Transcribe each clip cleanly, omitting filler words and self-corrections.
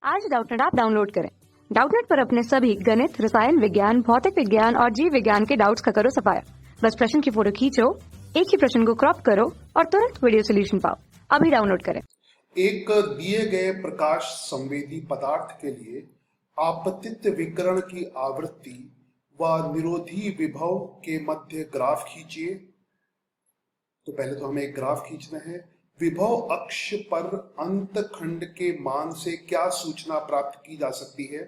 आज Doubtnut app download करें। Doubtnut पर अपने सभी गणित, रसायन विज्ञान, भौतिक विज्ञान और जीव विज्ञान के डाउट्स का करो सफाया। बस प्रश्न की फोटो खींचो, एक ही प्रश्न को क्रॉप करो और तुरंत वीडियो सोल्यूशन पाओ। अभी डाउनलोड करें। एक दिए गए प्रकाश संवेदी पदार्थ के लिए आपतित विकिरण की आवृत्ति व निरोधी विभव के मध्य ग्राफ खींचिए। तो पहले तो हमें एक ग्राफ खींचना है। विभव अक्ष पर अंत खंड के मान से क्या सूचना प्राप्त की जा सकती है?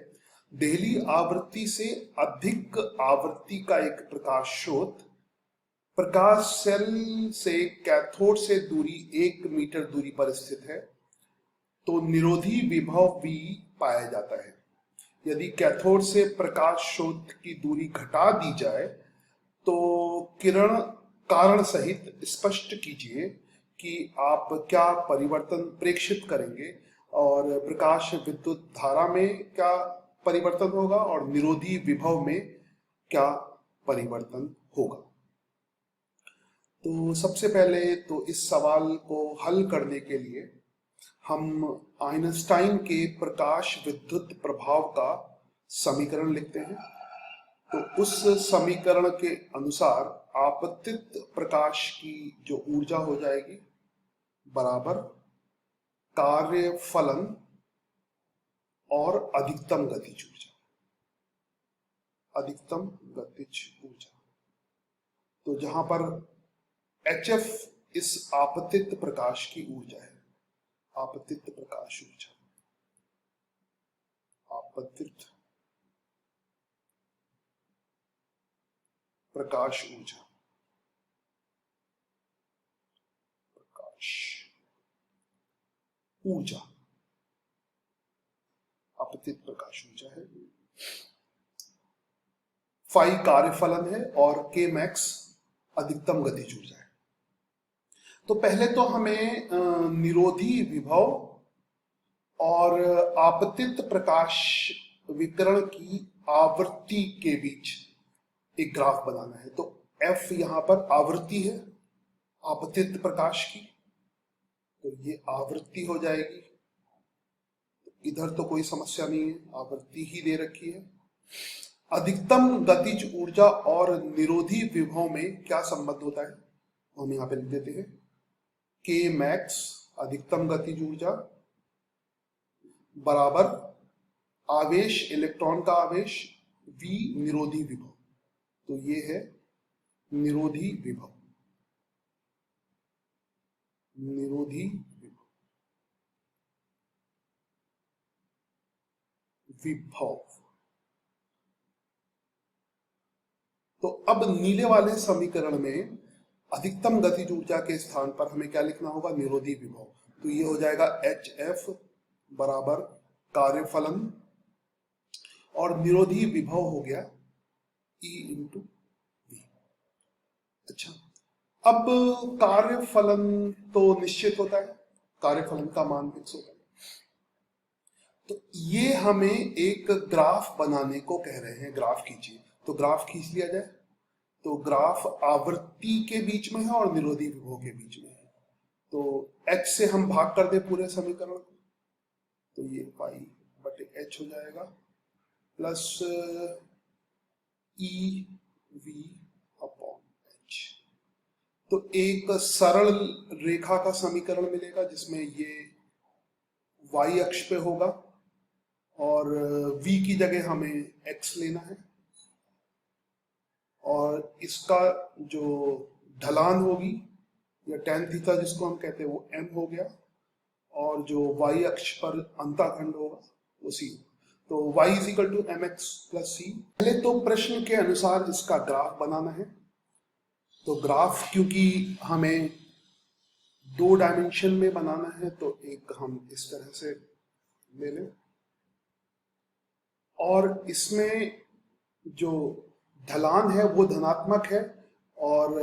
देहली आवृत्ति से अधिक आवृत्ति का एक प्रकाश स्रोत प्रकाश सेल से कैथोड से दूरी 1 मीटर दूरी पर स्थित है, तो निरोधी विभव V पाया जाता है। यदि कैथोड से प्रकाश स्रोत की दूरी घटा दी जाए तो किरण कारण सहित स्पष्ट कीजिए कि आप क्या परिवर्तन प्रेक्षित करेंगे और प्रकाश विद्युत धारा में क्या परिवर्तन होगा और निरोधी विभव में क्या परिवर्तन होगा। तो सबसे पहले तो इस सवाल को हल करने के लिए हम आइंस्टाइन के प्रकाश विद्युत प्रभाव का समीकरण लिखते हैं। तो उस समीकरण के अनुसार आपतित प्रकाश की जो ऊर्जा हो जाएगी बराबर कार्य फलन और अधिकतम गतिज ऊर्जा। अधिकतम गतिज ऊर्जा तो जहां पर HF इस आपतित प्रकाश की ऊर्जा है। आपतित प्रकाश ऊर्जा, आपतित प्रकाश ऊर्जा, प्रकाश ऊर्जा, आपतित प्रकाश ऊर्जा है। फाई कार्यफलन है और के मैक्स अधिकतम गतिज ऊर्जा है। तो पहले तो हमें निरोधी विभव और आपतित प्रकाश विकिरण की आवृत्ति के बीच एक ग्राफ बनाना है। तो F यहां पर आवृत्ति है आपतित प्रकाश की, तो ये आवृत्ति हो जाएगी। इधर तो कोई समस्या नहीं है, आवृत्ति ही दे रखी है। अधिकतम गतिज ऊर्जा और निरोधी विभव में क्या संबंध होता है हम यहां पे लिख देते हैं। K मैक्स अधिकतम गतिज ऊर्जा बराबर आवेश, इलेक्ट्रॉन का आवेश, V निरोधी विभव। तो ये है निरोधी विभव, निरोधी विभव। तो अब नीले वाले समीकरण में अधिकतम गतिज ऊर्जा के स्थान पर हमें क्या लिखना होगा, निरोधी विभव। तो ये हो जाएगा HF बराबर कार्यफलन और निरोधी विभव हो गया E इंटू V। अच्छा, अब कार्यफलन तो निश्चित होता है, कार्यफलन का मान फिक्स होता है। तो ये हमें एक ग्राफ बनाने को कह रहे हैं। ग्राफ खींचिए, तो ग्राफ खींच लिया जाए। तो ग्राफ आवृत्ति के बीच में है और निरोधी विभव के बीच में है। तो H से हम भाग कर दे पूरे समीकरण को, तो ये पाई बटे H हो जाएगा प्लस EV अपॉन H। तो एक सरल रेखा का समीकरण मिलेगा जिसमें ये y अक्ष पे होगा और v की जगह हमें x लेना है और इसका जो ढलान होगी या tan थीटा जिसको हम कहते हैं वो m हो गया और जो y अक्ष पर अंतःखंड होगा वो c। तो y is equal to mx plus c। पहले तो प्रश्न के अनुसार इसका ग्राफ बनाना है। तो ग्राफ क्योंकि हमें 2 डायमेंशन में बनाना है तो एक हम इस तरह से ले लें और इसमें जो ढलान है वो धनात्मक है और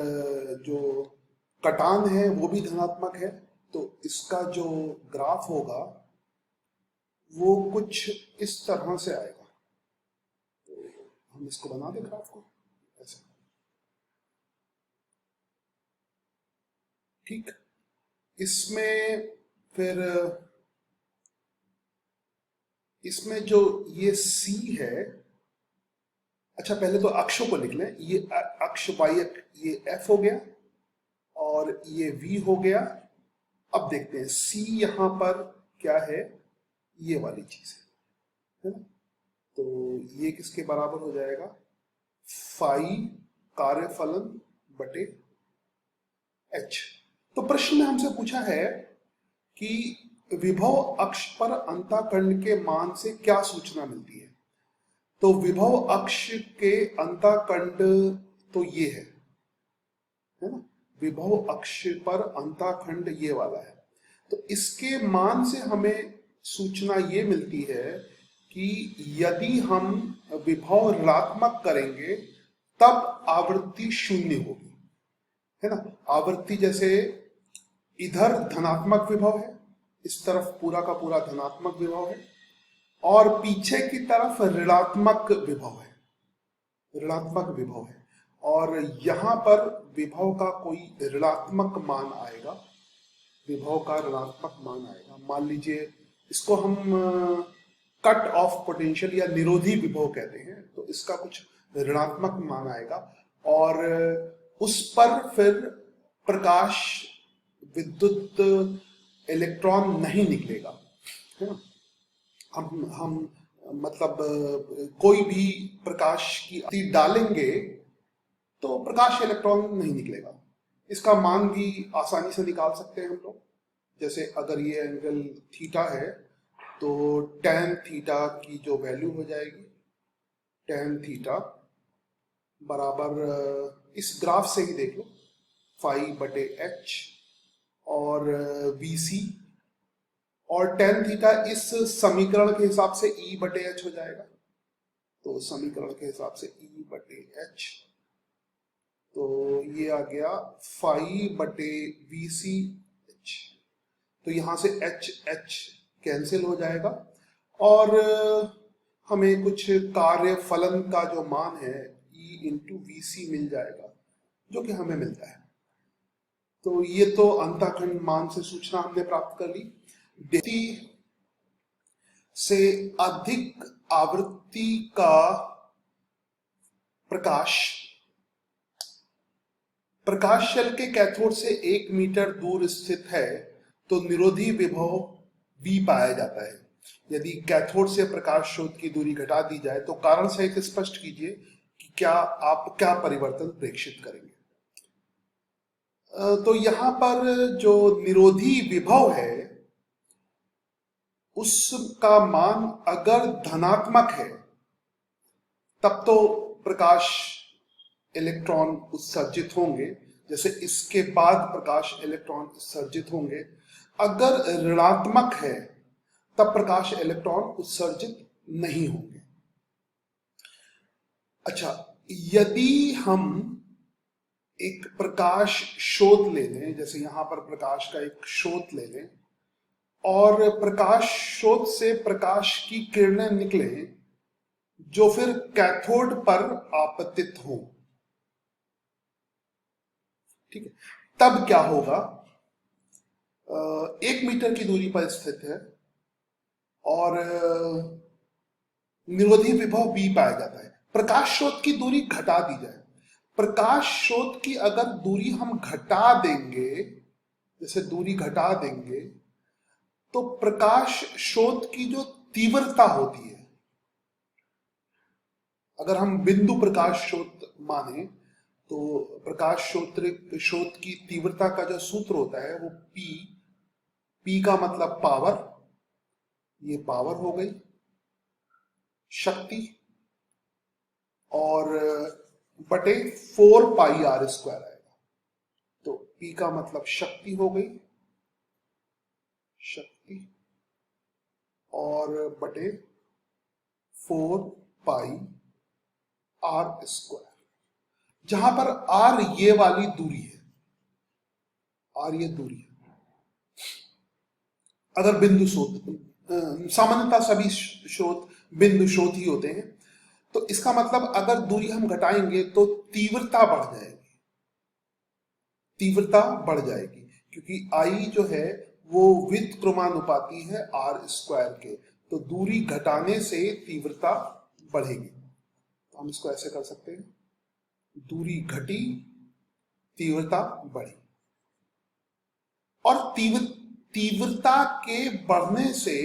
जो कटान है वो भी धनात्मक है। तो इसका जो ग्राफ होगा वो कुछ इस तरह से आएगा। तो हम इसको बना दें ग्राफ को ऐसे, ठीक। इसमें फिर इसमें जो ये C है, अच्छा पहले तो अक्षों को लिख लें। ये अक्ष y, ये F हो गया और ये V हो गया। अब देखते हैं C यहां पर क्या है, ये वाली चीज है ना। तो ये किसके बराबर हो जाएगा, फाई कार्यफलन बटे h। तो प्रश्न में हमसे पूछा है कि विभव अक्ष पर अंतःखंड के मान से क्या सूचना मिलती है। तो विभव अक्ष के अंतःखंड तो ये है ना, विभव अक्ष पर अंतःखंड ये वाला है। तो इसके मान से हमें सूचना ये मिलती है कि यदि हम विभव ऋणात्मक करेंगे तब आवृत्ति शून्य होगी, है ना। आवृत्ति जैसे इधर धनात्मक विभव है, इस तरफ पूरा का पूरा धनात्मक विभव है, और पीछे की तरफ ऋणात्मक विभव है, ऋणात्मक विभव है। और यहां पर विभव का कोई ऋणात्मक मान आएगा, विभव का ऋणात्मक मान आएगा। मान लीजिए इसको हम कट ऑफ पोटेंशियल या निरोधी विभव कहते हैं, तो इसका कुछ ऋणात्मक मान आएगा और उस पर फिर प्रकाश, विद्युत, इलेक्ट्रॉन नहीं निकलेगा, है ना। हम मतलब कोई भी प्रकाश की अति डालेंगे तो प्रकाश, इलेक्ट्रॉन नहीं निकलेगा। इसका मान भी आसानी से निकाल सकते हैं हम लोग। जैसे अगर ये एंगल थीटा है तो tan थीटा की जो वैल्यू हो जाएगी, tan थीटा बराबर इस ग्राफ से ही देख लो, फाई बटे h और VC, और tan थीटा इस समीकरण के हिसाब से E बटे h हो जाएगा। तो समीकरण के हिसाब से E बटे h, तो ये आ गया फाई बटे VC h। तो यहां से h कैंसिल हो जाएगा और हमें कुछ कार्य फलन का जो मान है E इंटू VC मिल जाएगा, जो कि हमें मिलता है। तो ये तो अंतःखंड मान से सूचना हमने प्राप्त कर ली। देती से अधिक आवृत्ति का प्रकाश शैल के कैथोड से 1 मीटर दूर स्थित है तो निरोधी विभव V पाया जाता है। यदि कैथोड से प्रकाश स्रोत की दूरी घटा दी जाए तो कारण सहित स्पष्ट कीजिए कि आप क्या परिवर्तन प्रेक्षित करेंगे। तो यहां पर जो निरोधी विभव है उसका मान अगर धनात्मक है तब तो प्रकाश, इलेक्ट्रॉन उत्सर्जित होंगे, जैसे इसके बाद प्रकाश, इलेक्ट्रॉन उत्सर्जित होंगे। अगर ऋणात्मक है तब प्रकाश, इलेक्ट्रॉन उत्सर्जित नहीं होंगे। अच्छा, यदि हम एक प्रकाश स्रोत ले लें, जैसे यहां पर प्रकाश का एक स्रोत ले लें और प्रकाश स्रोत से प्रकाश की किरणें निकलें जो फिर कैथोड पर आपतित हो, ठीक है, तब क्या होगा। 1 मीटर की दूरी पर स्थित है और निरोधी विभव V पाया जाता है। प्रकाश स्रोत की दूरी घटा दी जाए, प्रकाश स्रोत की अगर दूरी हम घटा देंगे, जैसे दूरी घटा देंगे, तो प्रकाश स्रोत की जो तीव्रता होती है, अगर हम बिंदु प्रकाश स्रोत माने तो प्रकाश स्रोत की तीव्रता का जो सूत्र होता है वो P का मतलब पावर, ये पावर हो गई, शक्ति, और बटे 4 पाई r स्क्वायर आएगा। तो P का मतलब शक्ति हो गई, शक्ति, और बटे 4 पाई r स्क्वायर, जहां पर r ये वाली दूरी है, r ये दूरी है। अगर बिंदु स्रोत, सामान्यतः सभी स्रोत बिंदु स्रोत ही होते हैं, तो इसका मतलब अगर दूरी हम घटाएंगे तो तीव्रता बढ़ जाएगी, तीव्रता बढ़ जाएगी, क्योंकि I जो है वो व्युत्क्रमानुपाती है r स्क्वायर के। तो दूरी घटाने से तीव्रता बढ़ेगी। तो हम इसको ऐसे कर सकते हैं, दूरी घटी तीव्रता बढ़ी। और तीव्रता के बढ़ने से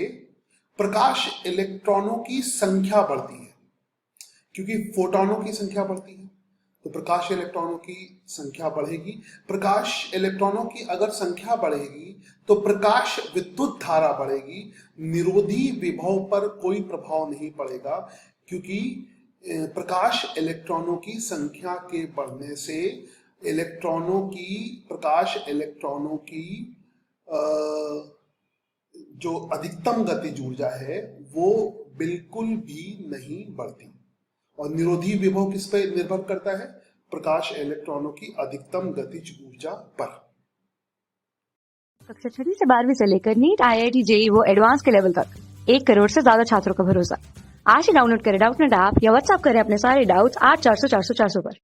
प्रकाश इलेक्ट्रॉनों की संख्या बढ़ती है, क्योंकि फोटॉनों की संख्या बढ़ती है तो प्रकाश इलेक्ट्रॉनों की संख्या बढ़ेगी। प्रकाश इलेक्ट्रॉनों की अगर संख्या बढ़ेगी तो प्रकाश विद्युत धारा बढ़ेगी। निरोधी विभव पर कोई प्रभाव नहीं पड़ेगा, क्योंकि प्रकाश इलेक्ट्रॉनों की संख्या के बढ़ने से प्रकाश इलेक्ट्रॉनों की जो अधिकतम गतिज ऊर्जा है वो बिल्कुल भी नहीं बढ़ती। और निरोधी विभव किस पर निर्भर करता है? प्रकाश इलेक्ट्रॉनों की अधिकतम गतिज ऊर्जा पर। कक्षा 6वीं से 12वीं से लेकर नीट, IIT, JEE वो एडवांस के लेवल तक 1 करोड़ से ज्यादा छात्रों का भरोसा। आज ही डाउनलोड करें डाउटनेट ऐप या व्हाट्सएप करें अपने सारे डाउट्स 8400 400 400 पर।